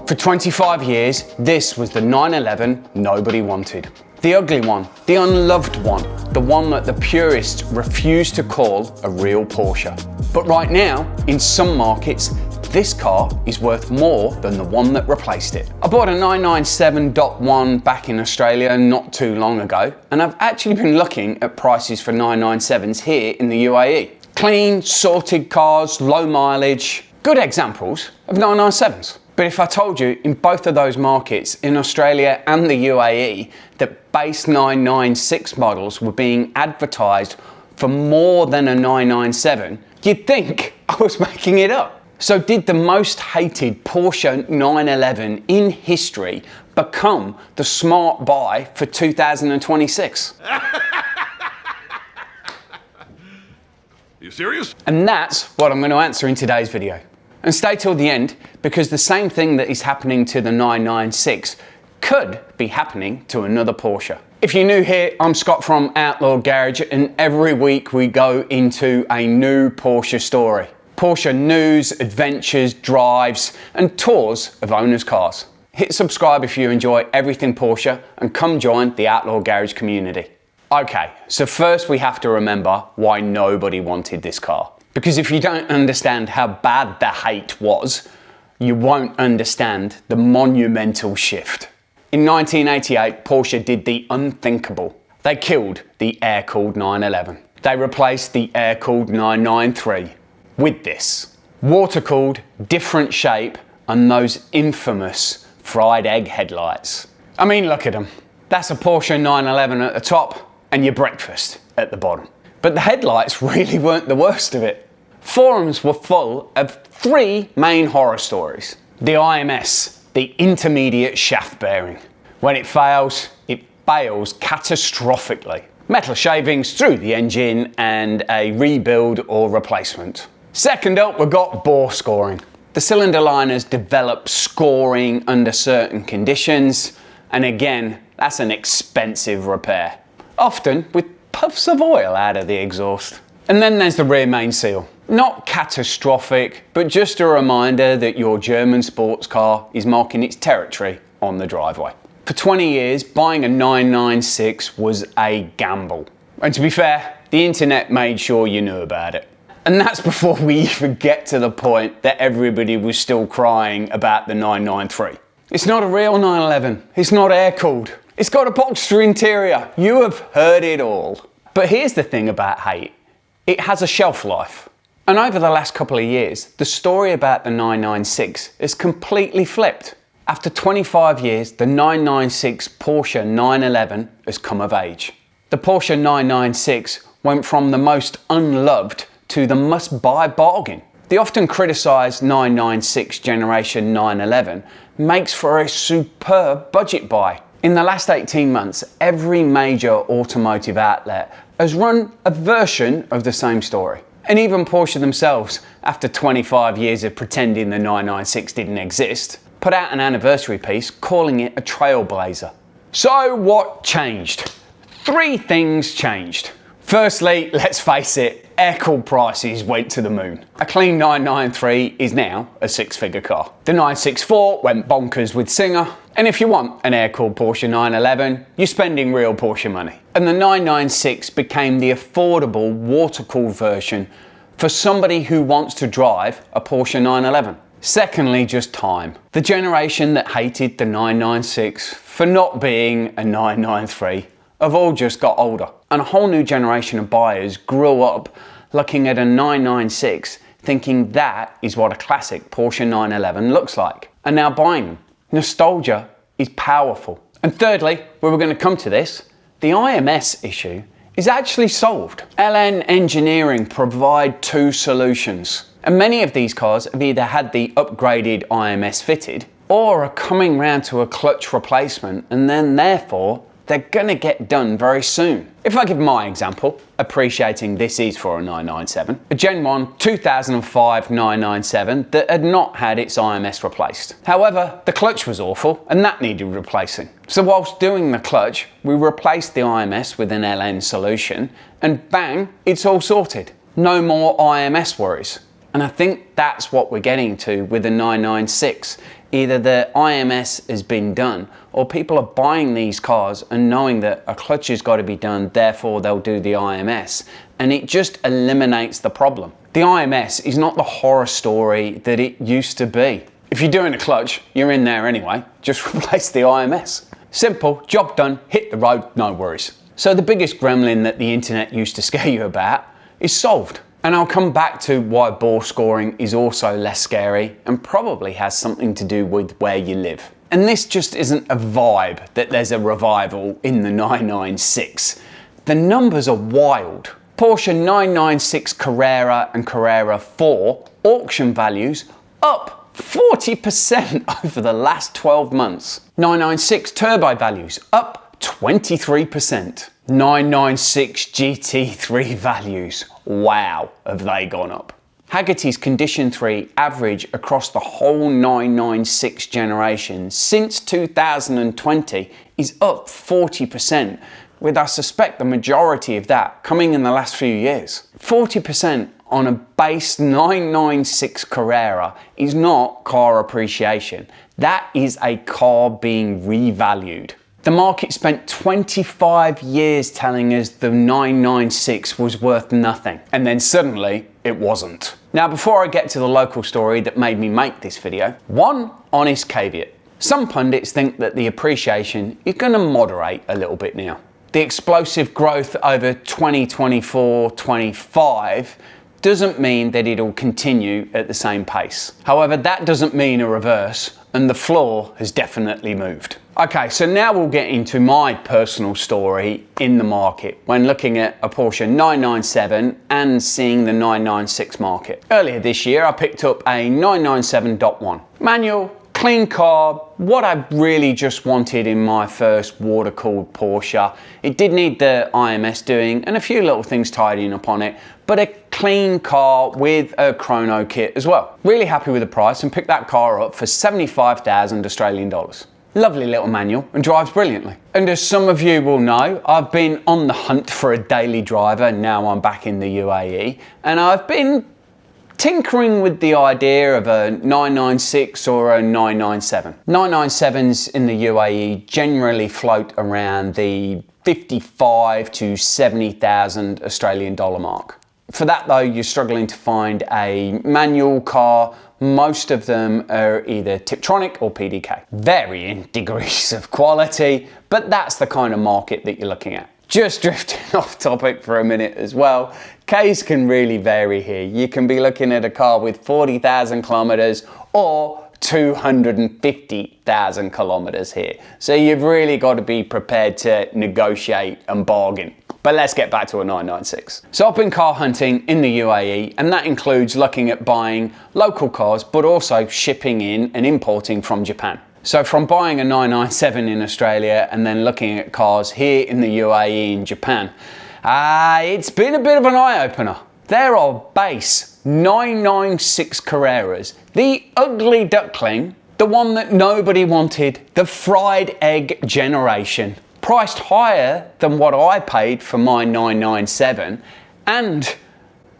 For 25 years, this was the 911 nobody wanted. The ugly one, the unloved one, the one that the purists refuse to call a real Porsche. But right now, in some markets, this car is worth more than the one that replaced it. I bought a 997.1 back in Australia not too long ago, and I've actually been looking at prices for 997s here in the UAE. Clean, sorted cars, low mileage, good examples of 997s. But if I told you in both of those markets, in Australia and the UAE, that base 996 models were being advertised for more than a 997, you'd think I was making it up. So did the most hated Porsche 911 in history become the smart buy for 2026? You serious? And that's what I'm going to answer in today's video. And stay till the end, because the same thing that is happening to the 996 could be happening to another Porsche. If you're new here, I'm Scott from Outlaw Garage, and every week we go into a new Porsche story. Porsche news, adventures, drives, and tours of owners' cars. Hit subscribe if you enjoy everything Porsche, and come join the Outlaw Garage community. Okay, so first we have to remember why nobody wanted this car. Because if you don't understand how bad the hate was, you won't understand the monumental shift. In 1988, Porsche did the unthinkable. They killed the air-cooled 911. They replaced the air-cooled 993 with this. Water-cooled, different shape, and those infamous fried egg headlights. I mean, look at them. That's a Porsche 911 at the top and your breakfast at the bottom. But the headlights really weren't the worst of it. Forums were full of three main horror stories. The IMS, the intermediate shaft bearing. When it fails catastrophically. Metal shavings through the engine and a rebuild or replacement. Second up, we've got bore scoring. The cylinder liners develop scoring under certain conditions, and again, that's an expensive repair. Often with puffs of oil out of the exhaust. And then there's the rear main seal. Not catastrophic, but just a reminder that your German sports car is marking its territory on the driveway. For 20 years, buying a 996 was a gamble. And to be fair, the internet made sure you knew about it. And that's before we even get to the point that everybody was still crying about the 993. It's not a real 911. It's not air-cooled. It's got a Boxster interior. You have heard it all. But here's the thing about hate. It has a shelf life. And over the last couple of years, the story about the 996 is completely flipped. After 25 years, the 996 Porsche 911 has come of age. The Porsche 996 went from the most unloved to the must-buy bargain. The often criticised 996 generation 911 makes for a superb budget buy. In the last 18 months, every major automotive outlet has run a version of the same story. And even Porsche themselves, after 25 years of pretending the 996 didn't exist, put out an anniversary piece calling it a trailblazer. So what changed? Three things changed. Firstly, let's face it, air-cooled prices went to the moon. A clean 993 is now a six-figure car. The 964 went bonkers with Singer, and if you want an air-cooled Porsche 911, you're spending real Porsche money. And the 996 became the affordable water-cooled version for somebody who wants to drive a Porsche 911. Secondly, just time. The generation that hated the 996 for not being a 993 have all just got older. And a whole new generation of buyers grew up looking at a 996 thinking that is what a classic Porsche 911 looks like, and now buying them. Nostalgia is powerful. And thirdly, where we're going to come to this, the IMS issue is actually solved. LN Engineering provide two solutions, and many of these cars have either had the upgraded IMS fitted or are coming round to a clutch replacement, and then therefore they're gonna get done very soon. If I give my example, appreciating this is for a 997, a Gen 1 2005 997 that had not had its IMS replaced. However, the clutch was awful and that needed replacing. So whilst doing the clutch, we replaced the IMS with an LN solution and bang, it's all sorted. No more IMS worries. And I think that's what we're getting to with the 996. Either the IMS has been done, or people are buying these cars and knowing that a clutch has got to be done, therefore they'll do the IMS. And it just eliminates the problem. The IMS is not the horror story that it used to be. If you're doing a clutch, you're in there anyway. Just replace the IMS. Simple, job done, hit the road, no worries. So the biggest gremlin that the internet used to scare you about is solved. And I'll come back to why bore scoring is also less scary and probably has something to do with where you live. And this just isn't a vibe that there's a revival in the 996. The numbers are wild. Porsche 996 Carrera and Carrera 4 auction values up 40% over the last 12 months. 996 turbo values up 23%. 996 GT3 values, wow, have they gone up. Hagerty's Condition 3 average across the whole 996 generation since 2020 is up 40%, with I suspect the majority of that coming in the last few years. 40% on a base 996 Carrera is not car appreciation. That is a car being revalued. The market spent 25 years telling us the 996 was worth nothing, and then suddenly it wasn't. Now, before I get to the local story that made me make this video, one honest caveat. Some pundits think that the appreciation is going to moderate a little bit now. The explosive growth over 2024-25 doesn't mean that it'll continue at the same pace. However, that doesn't mean a reverse, and the floor has definitely moved. Okay, so now we'll get into my personal story in the market when looking at a Porsche 997 and seeing the 996 market. Earlier this year, I picked up a 997.1. Manual, clean car, what I really just wanted in my first water-cooled Porsche. It did need the IMS doing and a few little things tidying up on it, but a clean car with a chrono kit as well. Really happy with the price and picked that car up for 75,000 Australian dollars. Lovely little manual and drives brilliantly. And as some of you will know, I've been on the hunt for a daily driver. Now I'm back in the UAE and I've been tinkering with the idea of a 996 or a 997. 997s in the UAE generally float around the 55 to 70,000 Australian dollar mark. For that though, you're struggling to find a manual car. Most of them are either Tiptronic or PDK. Varying degrees of quality, but that's the kind of market that you're looking at. Just drifting off topic for a minute as well, Ks can really vary here. You can be looking at a car with 40,000 kilometers or 250,000 kilometers here. So you've really got to be prepared to negotiate and bargain. But let's get back to a 996. So I've been car hunting in the UAE, and that includes looking at buying local cars, but also shipping in and importing from Japan. So from buying a 997 in Australia and then looking at cars here in the UAE and Japan, it's been a bit of an eye-opener. There are base 996 Carreras, the ugly duckling, the one that nobody wanted, the fried egg generation, priced higher than what I paid for my 997 and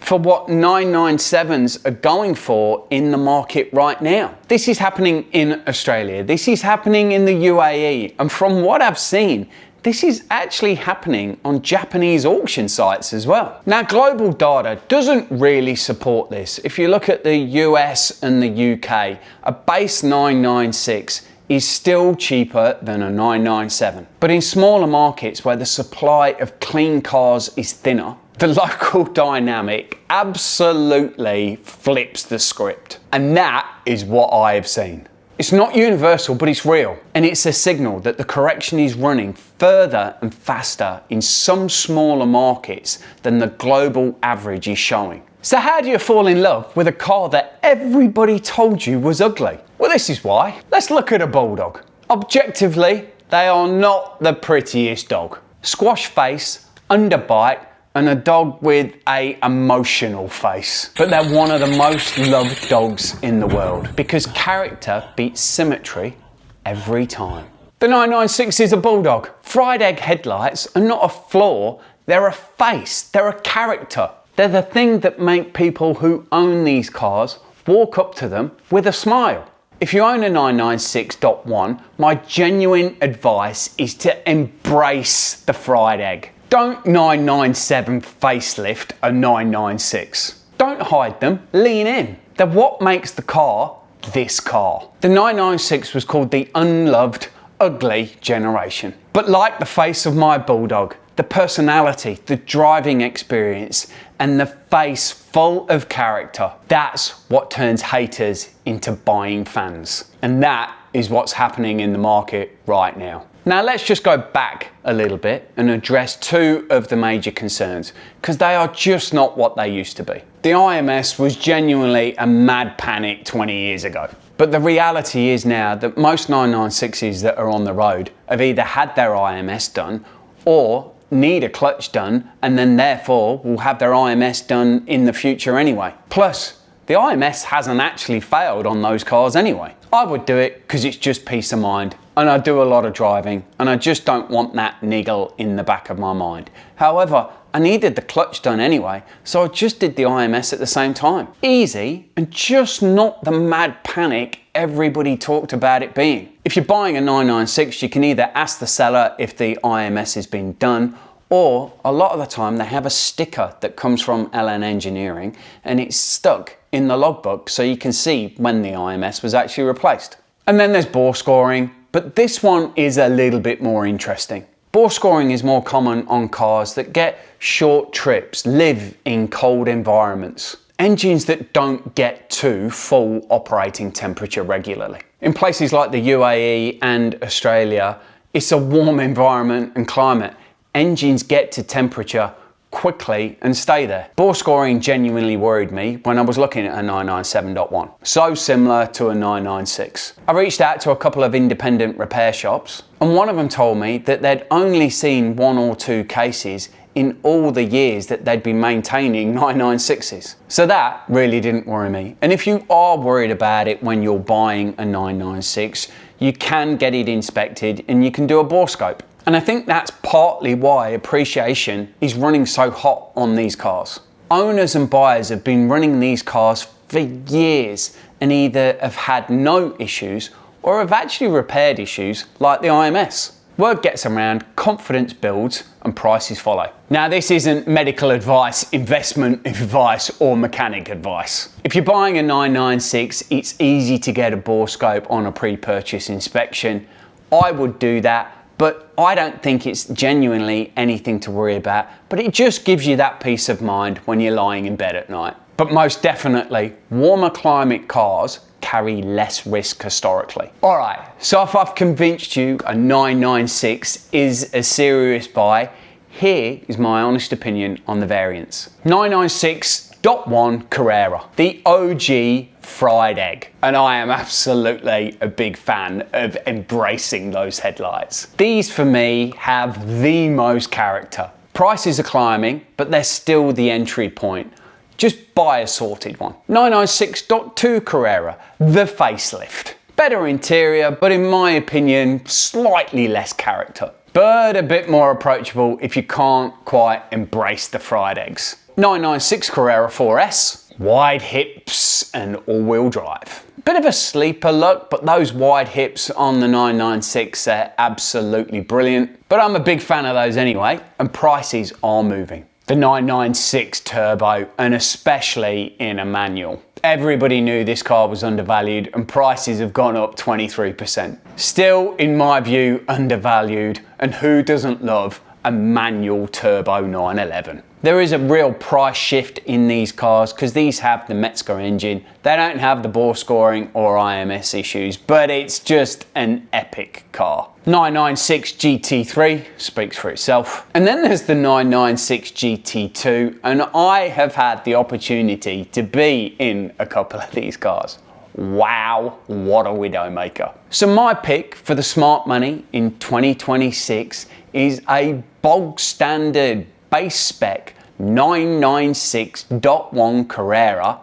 for what 997s are going for in the market right now. This is happening in Australia, this is happening in the UAE, and from what I've seen, this is actually happening on Japanese auction sites as well. Now, global data doesn't really support this. If you look at the US and the UK, a base 996 is still cheaper than a 997. But in smaller markets where the supply of clean cars is thinner, the local dynamic absolutely flips the script. And that is what I have seen. It's not universal, but it's real. And it's a signal that the correction is running further and faster in some smaller markets than the global average is showing. So how do you fall in love with a car that everybody told you was ugly? Well, this is why. Let's look at a bulldog. Objectively, they are not the prettiest dog. Squash face, underbite, and a dog with an emotional face. But they're one of the most loved dogs in the world because character beats symmetry every time. The 996 is a bulldog. Fried egg headlights are not a flaw, they're a face, they're a character. They're the thing that make people who own these cars walk up to them with a smile. If you own a 996.1, my genuine advice is to embrace the fried egg. Don't 997 facelift a 996. Don't hide them, lean in. They're what makes the car this car. The 996 was called the unloved, ugly generation. But like the face of my Bulldog, the personality, the driving experience, and the face full of character, that's what turns haters into buying fans. And that is what's happening in the market right now. Now let's just go back a little bit and address two of the major concerns, because they are just not what they used to be. The IMS was genuinely a mad panic 20 years ago. But the reality is now that most 996s that are on the road have either had their IMS done or need a clutch done, and then therefore will have their IMS done in the future anyway. Plus, the IMS hasn't actually failed on those cars anyway. I would do it because it's just peace of mind, and I do a lot of driving, and I just don't want that niggle in the back of my mind. However, I needed the clutch done anyway, so I just did the IMS at the same time. Easy, and just not the mad panic everybody talked about it being. If you're buying a 996, you can either ask the seller if the IMS has been done, or a lot of the time they have a sticker that comes from LN Engineering and it's stuck in the logbook so you can see when the IMS was actually replaced. And then there's bore scoring, but this one is a little bit more interesting. Bore scoring is more common on cars that get short trips, live in cold environments, engines that don't get to full operating temperature regularly. In places like the UAE and Australia, it's a warm environment and climate. Engines get to temperature quickly and stay there. Bore scoring genuinely worried me when I was looking at a 997.1. So similar to a 996. I reached out to a couple of independent repair shops, and one of them told me that they'd only seen 1 or 2 cases in all the years that they'd been maintaining 996s. So that really didn't worry me. And if you are worried about it when you're buying a 996, you can get it inspected and you can do a bore scope. And I think that's partly why appreciation is running so hot on these cars. Owners and buyers have been running these cars for years and either have had no issues or have actually repaired issues like the IMS. Word gets around, confidence builds, and prices follow. Now, this isn't medical advice, investment advice, or mechanic advice. If you're buying a 996, it's easy to get a bore scope on a pre-purchase inspection. I would do that, but I don't think it's genuinely anything to worry about, but it just gives you that peace of mind when you're lying in bed at night. But most definitely, warmer climate cars carry less risk historically. All right, so if I've convinced you a 996 is a serious buy, here is my honest opinion on the variants. 996.1 Carrera, the OG fried egg. And I am absolutely a big fan of embracing those headlights. These for me have the most character. Prices are climbing, but they're still the entry point. Just buy a sorted one. 996.2 Carrera, the facelift. Better interior, but in my opinion, slightly less character. But a bit more approachable if you can't quite embrace the fried eggs. 996 Carrera 4S, wide hips and all-wheel drive. Bit of a sleeper look, but those wide hips on the 996 are absolutely brilliant. But I'm a big fan of those anyway, and prices are moving. The 996 turbo, and especially in a manual. Everybody knew this car was undervalued and prices have gone up 23%. Still, in my view, undervalued, and who doesn't love a manual turbo 911? There is a real price shift in these cars because these have the Metzger engine. They don't have the bore scoring or IMS issues, but it's just an epic car. 996 GT3 speaks for itself. And then there's the 996 GT2, and I have had the opportunity to be in a couple of these cars. Wow, what a widowmaker. So my pick for the smart money in 2026 is a bog standard base spec 996.1 Carrera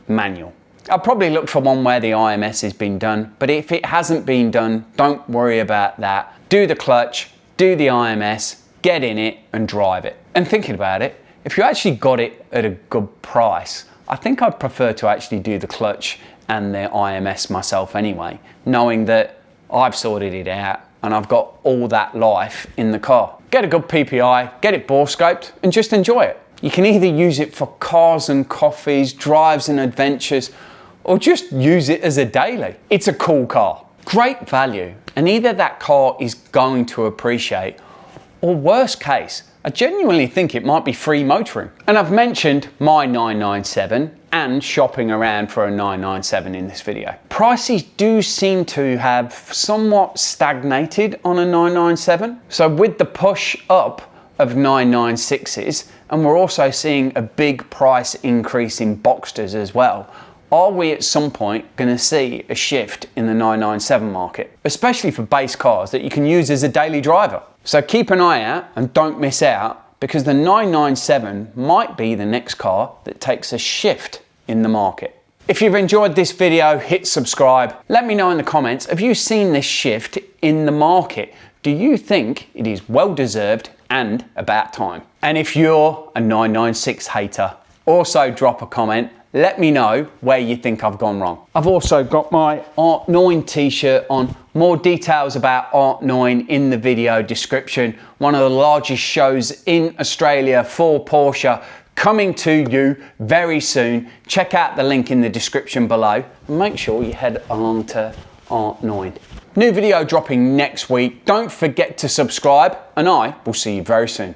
manual. I'll probably look for one where the IMS has been done, but if it hasn't been done, don't worry about that. Do the clutch, do the IMS, get in it and drive it. And thinking about it, if you actually got it at a good price, I think I'd prefer to actually do the clutch and the IMS myself anyway, knowing that I've sorted it out and I've got all that life in the car. Get a good PPI, get it bore scoped, and just enjoy it. You can either use it for cars and coffees, drives and adventures, or just use it as a daily. It's a cool car, great value, and either that car is going to appreciate, or worst case, I genuinely think it might be free motoring. And I've mentioned my 997 and shopping around for a 997 in this video. Prices do seem to have somewhat stagnated on a 997. So with the push up of 996s, and we're also seeing a big price increase in Boxsters as well, are we at some point going to see a shift in the 997 market, especially for base cars that you can use as a daily driver? So keep an eye out and don't miss out, because the 997 might be the next car that takes a shift in the market. If you've enjoyed this video, hit subscribe. Let me know in the comments, have you seen this shift in the market? Do you think it is well deserved and about time? And if you're a 996 hater, also drop a comment. Let me know where you think I've gone wrong. I've also got my Artneun t-shirt on. More details about Artneun in the video description. One of the largest shows in Australia for Porsche, coming to you very soon. Check out the link in the description below. Make sure you head along to Artneun. New video dropping next week. Don't forget to subscribe, and I will see you very soon.